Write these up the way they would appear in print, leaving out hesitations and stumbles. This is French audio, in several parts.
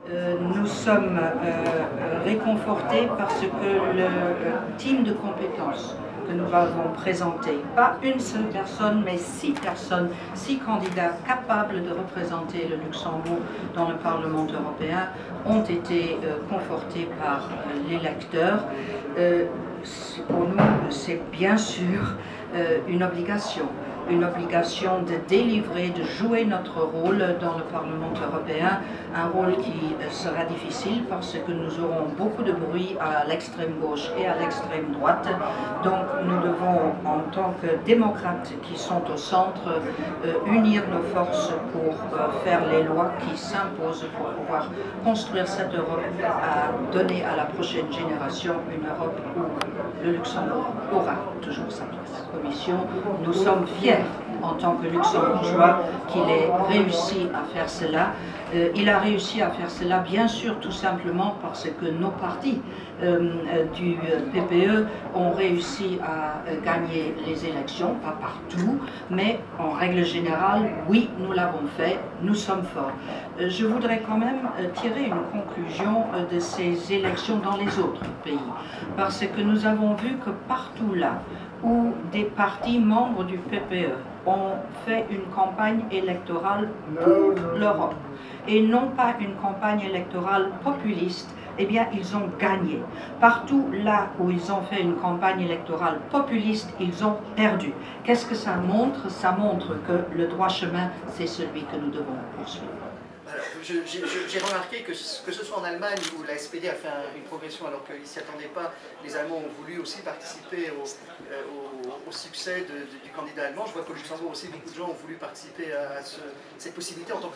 Nous sommes réconfortés parce que le team de compétences que nous avons présenté, pas une seule personne, mais 6 personnes, 6 candidats capables de représenter le Luxembourg dans le Parlement européen, ont été confortés par l'électeur. Pour nous, c'est bien sûr une obligation de délivrer, de jouer notre rôle dans le Parlement européen, un rôle qui sera difficile parce que nous aurons beaucoup de bruit à l'extrême gauche et à l'extrême droite. Donc nous devons, en tant que démocrates qui sont au centre, unir nos forces pour faire les lois qui s'imposent pour pouvoir construire cette Europe, à donner à la prochaine génération une Europe où le Luxembourg aura toujours sa place. Commission, nous sommes fiers en tant que luxembourgeois qu'il ait réussi à faire cela. Il a réussi à faire cela bien sûr tout simplement parce que nos partis du PPE ont réussi à gagner les élections, pas partout, mais en règle générale, oui, nous l'avons fait, nous sommes forts. Je voudrais quand même tirer une conclusion de ces élections dans les autres pays, parce que nous avons vu que partout là où des partis membres du PPE ont fait une campagne électorale pour l'Europe et non pas une campagne électorale populiste, eh bien, ils ont gagné. Partout là où ils ont fait une campagne électorale populiste, ils ont perdu. Qu'est-ce que ça montre? Ça montre que le droit chemin, c'est celui que nous devons poursuivre. J'ai remarqué que ce soit en Allemagne où la SPD a fait une progression alors qu'ils ne s'y attendaient pas, les Allemands ont voulu aussi participer au succès du candidat allemand. Je vois qu'au Luxembourg aussi beaucoup de gens ont voulu participer à cette possibilité en tant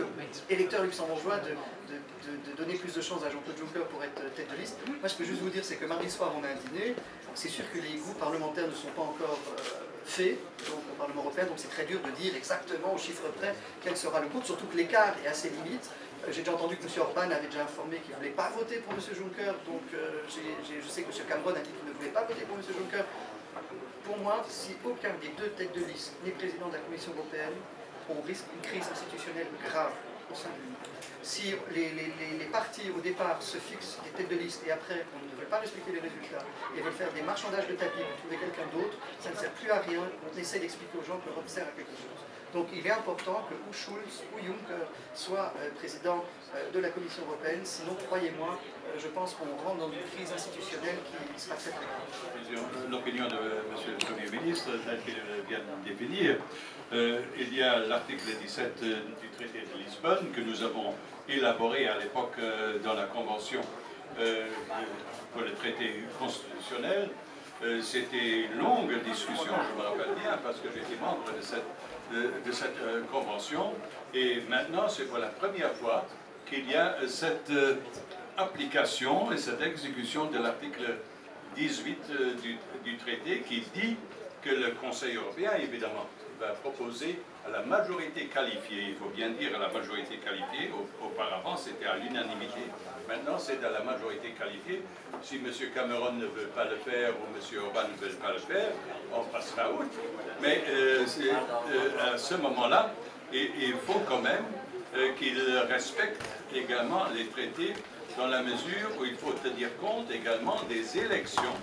qu'électeur luxembourgeois de donner plus de chances à Jean-Claude Juncker pour être tête de liste. Moi je peux juste vous dire, c'est que mardi soir on a un dîner, c'est sûr que les groupes parlementaires ne sont pas encore faits donc, au Parlement européen, donc c'est très dur de dire exactement au chiffre près quel sera le groupe, surtout que l'écart est assez limite. J'ai déjà entendu que M. Orban avait déjà informé qu'il ne voulait pas voter pour M. Juncker, donc je sais que M. Cameron a dit qu'il ne voulait pas voter pour M. Juncker. Pour moi, si aucun des deux têtes de liste n'est président de la Commission européenne, on risque une crise institutionnelle grave au sein de l'Union. Si les partis au départ se fixent des têtes de liste et après on ne veut pas respecter les résultats et veulent faire des marchandages de tapis pour trouver quelqu'un d'autre, ça ne sert plus à rien. On essaie d'expliquer aux gens que l'Europe sert à quelque chose. Donc il est important que ou Schulz ou Juncker soit président de la Commission européenne, sinon croyez-moi, je pense qu'on rentre dans une crise institutionnelle qui sera très grave. L'opinion de M. le Premier ministre, telle qu'il vient de définir, il y a l'article 17 du traité de Lisbonne que nous avons élaboré à l'époque dans la Convention pour le traité constitutionnel. C'était une longue discussion, je me rappelle bien, parce que j'étais membre de cette convention. Et maintenant, c'est pour la première fois qu'il y a cette application et cette exécution de l'article 18 du traité qui dit que le Conseil européen, évidemment, va proposer à la majorité qualifiée. Il faut bien dire à la majorité qualifiée. Auparavant, c'était à l'unanimité. Maintenant, c'est à la majorité qualifiée. Si M. Cameron ne veut pas le faire ou M. Orban ne veut pas le faire, on passera outre. Mais à ce moment-là, il faut quand même qu'il respecte également les traités dans la mesure où il faut tenir compte également des élections,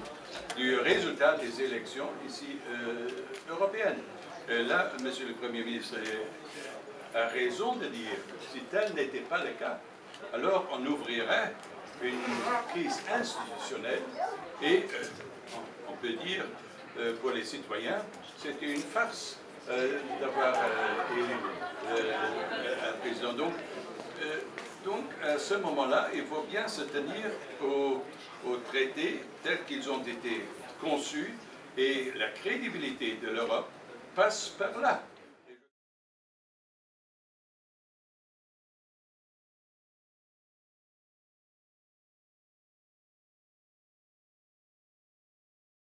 du résultat des élections ici européennes. Là, M. le Premier ministre a raison de dire que si tel n'était pas le cas, alors on ouvrirait une crise institutionnelle et on peut dire pour les citoyens, c'était une farce d'avoir élu un président. Donc à ce moment-là, il faut bien se tenir aux traités tels qu'ils ont été conçus et la crédibilité de l'Europe passe par là.